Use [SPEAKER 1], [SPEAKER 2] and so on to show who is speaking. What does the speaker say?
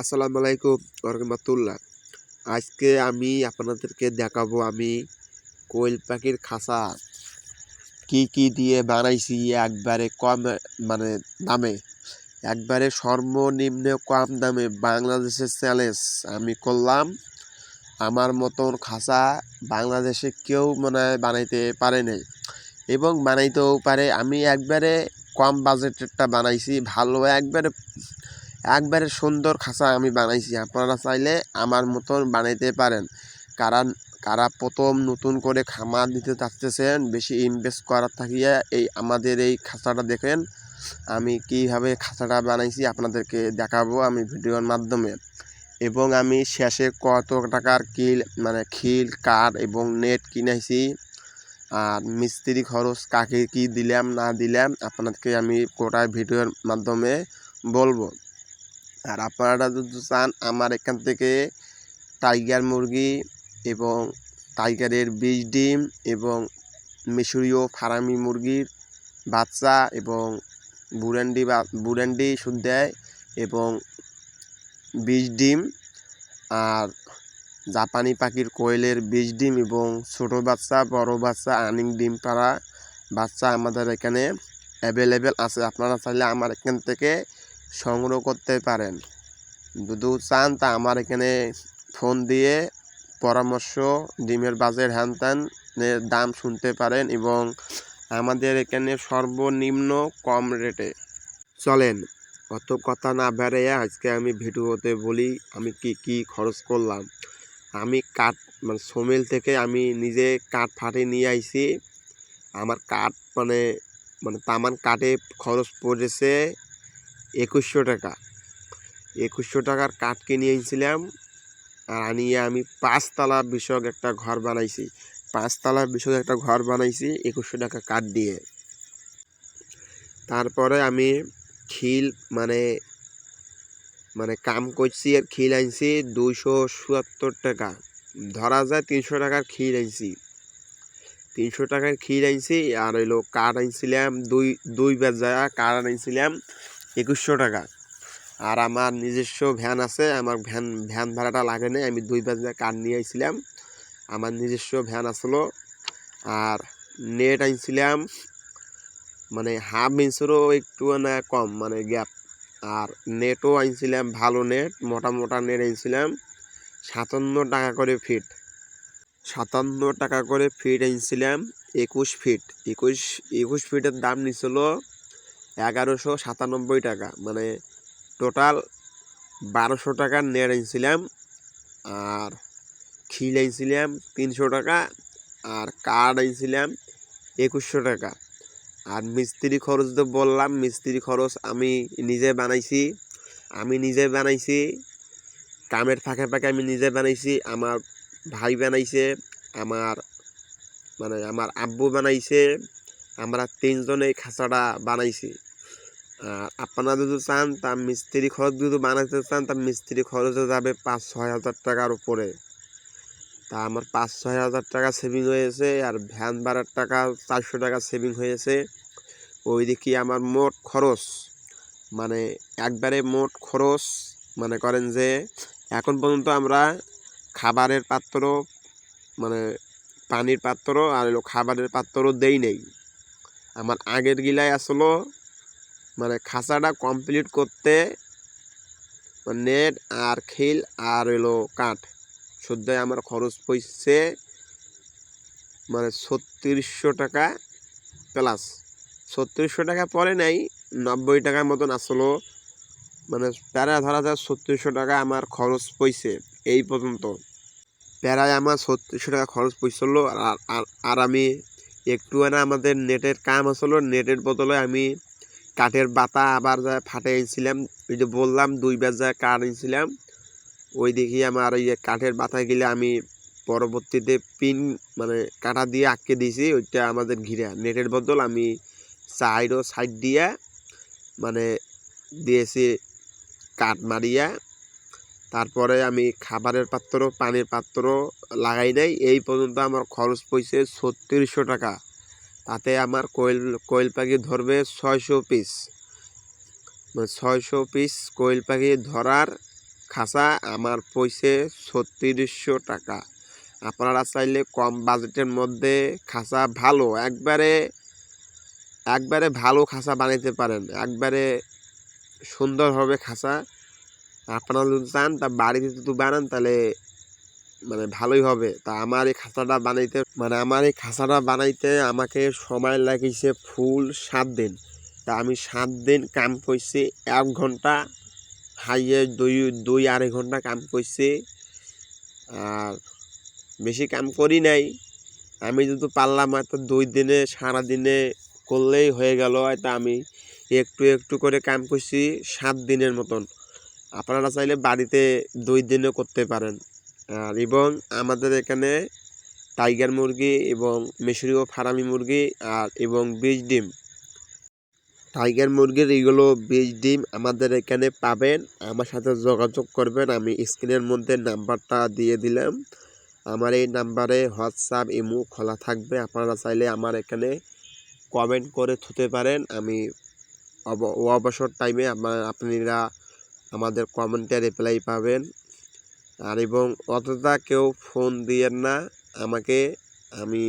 [SPEAKER 1] আসসালামু আলাইকুম রহমতুল্লাহ। আজকে আমি আপনাদেরকে দেখাবো আমি কোয়েল পাখির খাঁচা কি দিয়ে বানাইছি একবারে কম মানে দামে, একবারে সর্বনিম্ন কম দামে বাংলাদেশের চ্যালেঞ্জ আমি করলাম। আমার মতন খাঁচা বাংলাদেশে কেউ মনে হয় বানাইতে পারে নাই এবং বানাইতেও পারে। আমি একবারে কম বাজেটেরটা বানাইছি, ভালো একবারে একবারে সুন্দর খাঁচা আমি বানাইছি। আপনারা চাইলে আমার মতন বানাইতে পারেন। কারণ কারা প্রথম নতুন করে খামার দিতে চাচ্ছেন, বেশি ইনভেস্ট করার থাকিয়ে এই আমাদের এই খাঁচাটা দেখেন। আমি কিভাবে খাঁচাটা বানাইছি আপনাদেরকে দেখাবো আমি ভিডিওর মাধ্যমে। এবং আমি শেষে কত টাকার খিল কাঠ এবং নেট কিনেছি, আর মিস্ত্রি খরচ কাকে কি দিলাম না দিলাম আপনাদেরকে আমি গোটায় ভিডিওর মাধ্যমে বলবো। আর আপনারা যদি চান আমার এখান থেকে টাইগার মুরগি এবং টাইগারের বীজ ডিম এবং মিশরীয় ফার্মি মুরগির বাচ্চা এবং বুরান্ডি সুদ দেয় এবং বীজ ডিম, আর জাপানি পাখির কোয়েলের বীজ ডিম এবং ছোটো বাচ্চা বড় বাচ্চা আর্নিং ডিম পাড়া বাচ্চা আমাদের এখানে অ্যাভেলেবেল আছে। আপনারা চাইলে আমার এখান থেকে সংগ্রহ করতে পারেন। যদি চান তা আমার এখানে ফোন দিয়ে পরামর্শ, ডিমের বাজেট হ্যান ত্যানের দাম শুনতে পারেন এবং আমাদের এখানে সর্বনিম্ন কম রেটে। চলেন অত কথা না বেড়ে আজকে আমি ভিডিওতে বলি আমি কি খরচ করলাম। আমি কাঠ সোমিল থেকে আমি নিজে কাঠ ফাটিয়ে নিয়ে আইছি। আমার কাঠ তামান কাঠে খরচ পড়েছে 2100 টাকা। 2100 টাকার কাঠ কিনে আনছিলাম, আর আনিয়ে আমি 5 তলা বিষয়ক একটা ঘর বানাইছি। 5 তলা বিষয়ক একটা ঘর বানাইছি 2100 টাকা কাঠ দিয়ে। তারপরে আমি খিল কাম করছি আর খিল আনছি 277 টাকা, ধরা যায় 300 টাকার খিল আনছি। 300 টাকার খিল আনছি আর হইলো কাঠ আনছিলাম দুই বেজা কাঠ আনছিলাম 2100 টাকা। আর আমার নিজস্ব ভ্যান আছে, আমার ভ্যান ভাড়াটা লাগে না, আমি 2 বেজা কাঠ নিয়ে আইছিলাম, আমার নিজস্ব ভ্যান আসলো। আর নেট আনছিলাম হাফ ইঞ্চেরও একটু না কম গ্যাপ। আর নেটও আনছিলাম ভালো নেট, মোটা নেট আনছিলাম 57 টাকা করে ফিট। 57 টাকা করে ফিট আনছিলাম 21 ফিট। 21 ফিটের দাম নিছিল 1197 টাকা, টোটাল 1200 টাকার নেট আনছিলাম। আর খিল আনছিলাম 300 টাকা, আর কাঠ আনছিলাম 2100 টাকা। আর মিস্ত্রি খরচ তো বললাম, মিস্ত্রি খরচ আমি নিজে বানাইছি। কামের ফাঁকে ফাঁকে আমি নিজে বানাইছি, আমার ভাই বানাইছে, আমার আব্বু বানাইছে, আমরা 3 জনে এই খাঁচাটা বানাইছি। আর আপনারা যদি চান তা মিস্ত্রি খরচ যদি বানাইতে চান তা মিস্ত্রি খরচে যাবে 5-6 হাজার টাকার উপরে। তা আমার 5-6 হাজার টাকা সেভিং হয়েছে, আর ভ্যান ভাড়ার টাকা 400 টাকা সেভিং হয়েছে। ওই দিকে আমার মোট খরচ একবারে মোট খরচ করেন যে এখন পর্যন্ত আমরা খাবারের পাত্র পানির পাত্র আর খাবারের পাত্র দেই নেই। আমার আগের গিলাই আসলো খাঁচাটা কমপ্লিট করতে নেট আর খিল আর কাঠ শুদ্ধ আমার খরচ পড়ছে 3600 টাকা প্লাস। 3600 টাকা পরে নাই, 90 টাকার মতন আসলো, প্রায় ধরা যায় 3600 টাকা আমার খরচ পড়ছে এই পর্যন্ত। প্রায় আমার 3600 টাকা খরচ পড়ছিল। আর আমি একটু আমাদের নেটের কাম আসলো, নেটের বদলে আমি কাঠের বাতা আবার ফাটে আনছিলাম। ওই যে বললাম 2 বেজা কাঠ আনছিলাম, ওই দেখি আমার ওই কাঠের বাতায় গেলে আমি পরবর্তীতে পিন কাটা দিয়ে আটকে দিয়েছি। ওইটা আমাদের ঘিরা নেটের বদল আমি সাইড দিয়ে দিয়েছি কাঠ মারিয়া। তারপরে আমি খাবারের পাত্র পানির পাত্র লাগাই নাই। এই পর্যন্ত আমার খরচ পড়ছে 3600 টাকা। তাতে আমার কোয়েল পাখি ধরবে 600 পিস। 600 পিস কোয়েল পাখি ধরার খাঁচা আমার পয়সে ৩৬০০ টাকা। আপনারা চাইলে কম বাজেটের মধ্যে খাঁচা ভালো একবারে ভালো খাঁচা বানাইতে পারেন, একবারে সুন্দর হবে খাঁচা। আপনারা যদি চান তা বাড়িতে যদি বানান তাহলে ভালোই হবে। তা আমার এই খাঁচাটা বানাইতে আমাকে সময় লাগিয়েছে ফুল 7 দিন। তা আমি 7 দিন কাম করছি, 1 ঘন্টা হাইয়ে 2-2.5 ঘন্টা কাম করছি, আর বেশি কাম করি নাই। আমি যদি পারলাম হয়তো 2 দিনে সারাদিনে করলেই হয়ে গেল। হয়তো আমি একটু একটু করে কাম করছি 7 দিনের মতন। আপনারা চাইলে বাড়িতে 2 দিনও করতে পারেন। আর এবং আমাদের এখানে টাইগার মুরগি এবং মিশরীয় ফার্মি মুরগি এবং বীজ ডিম, টাইগার মুরগির এগুলো বীজ ডিম আমাদের এখানে পাবেন। আমার সাথে যোগাযোগ করবেন, আমি স্ক্রিনের মধ্যে নাম্বারটা দিয়ে দিলাম। আমার এই নাম্বারে হোয়াটসঅ্যাপ ইমো খোলা থাকবে। আপনারা চাইলে আমার এখানে কমেন্ট করে থুতে পারেন। আমি অবসর টাইমে আপনারা আমাদের কমেন্টে রিপ্লাই পাবেন। আর এবং অযথা কেউ ফোন দিয়েন না আমাকে। আমি